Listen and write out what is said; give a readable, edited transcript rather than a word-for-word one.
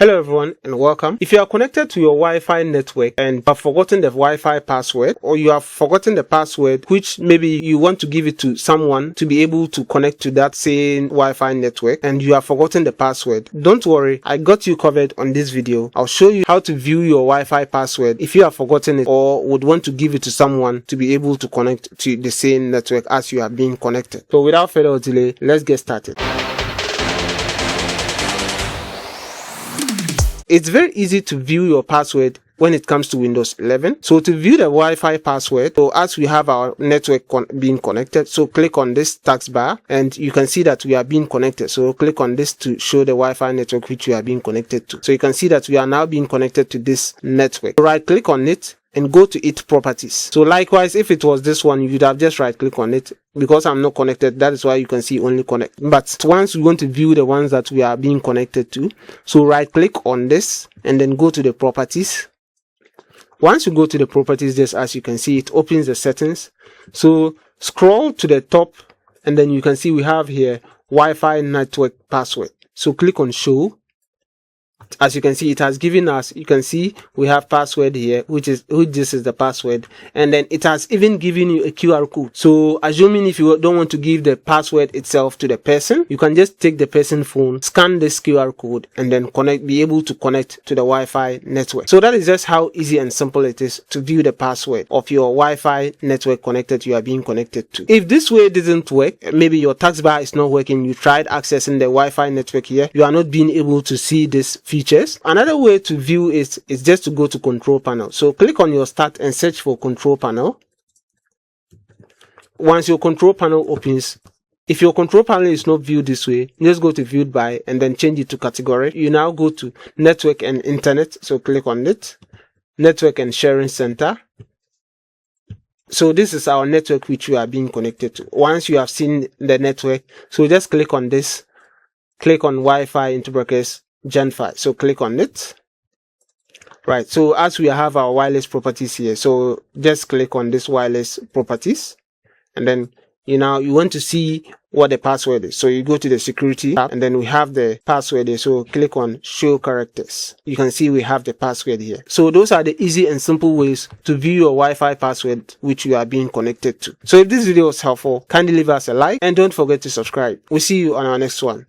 Hello everyone and welcome. If you are connected to your Wi-Fi network and have forgotten the Wi-Fi password, or you have forgotten the password which maybe you want to give it to someone to be able to connect to that same Wi-Fi network and you have forgotten the password, don't worry, I got you covered on this video. I'll show you how to view your Wi-Fi password if you have forgotten it or would want to give it to someone to be able to connect to the same network as you have been connected. So without further delay, let's get started. It's very easy to view your password when it comes to Windows 11. So to view the Wi-Fi password, so as we have our network being connected, so click on this taskbar and you can see that we are being connected. So click on this to show the Wi-Fi network which we are being connected to. So you can see that we are now being connected to this network. Right click on it and go to its properties. So likewise, if it was this one, you'd have just right click on it. Because I'm not connected, that is why you can see only connect. But once we want to view the ones that we are being connected to, so right click on this and then go to the properties. Once you go to the properties, just as you can see, it opens the settings. So scroll to the top and then you can see we have here Wi-Fi network password. So click on show. As you can see, it has given us, you can see we have password here, which this is the password, and then it has even given you a QR code. So assuming if you don't want to give the password itself to the person, you can just take the person's phone, scan this QR code, and then be able to connect to the Wi-Fi network. So that is just how easy and simple it is to view the password of your Wi-Fi network connected you are being connected to. If this way doesn't work, maybe your taskbar is not working, you tried accessing the Wi-Fi network here, you are not being able to see this feature. Another way to view it is just to go to control panel. So click on your start and search for control panel. Once your control panel opens, if your control panel is not viewed this way, just go to viewed by and then change it to category. You now go to network and internet. So click on it, network and sharing center. So this is our network which we are being connected to. Once you have seen the network, so just click on this, click on Wi-Fi into brackets Gen 5. So click on it. Right. So as we have our wireless properties here, so just click on this wireless properties and then you want to see what the password is. So you go to the security tab and then we have the password here. So click on show characters. You can see we have the password here. So those are the easy and simple ways to view your Wi-Fi password which you are being connected to. So if this video was helpful, kindly leave us a like and don't forget to subscribe. We'll see you on our next one.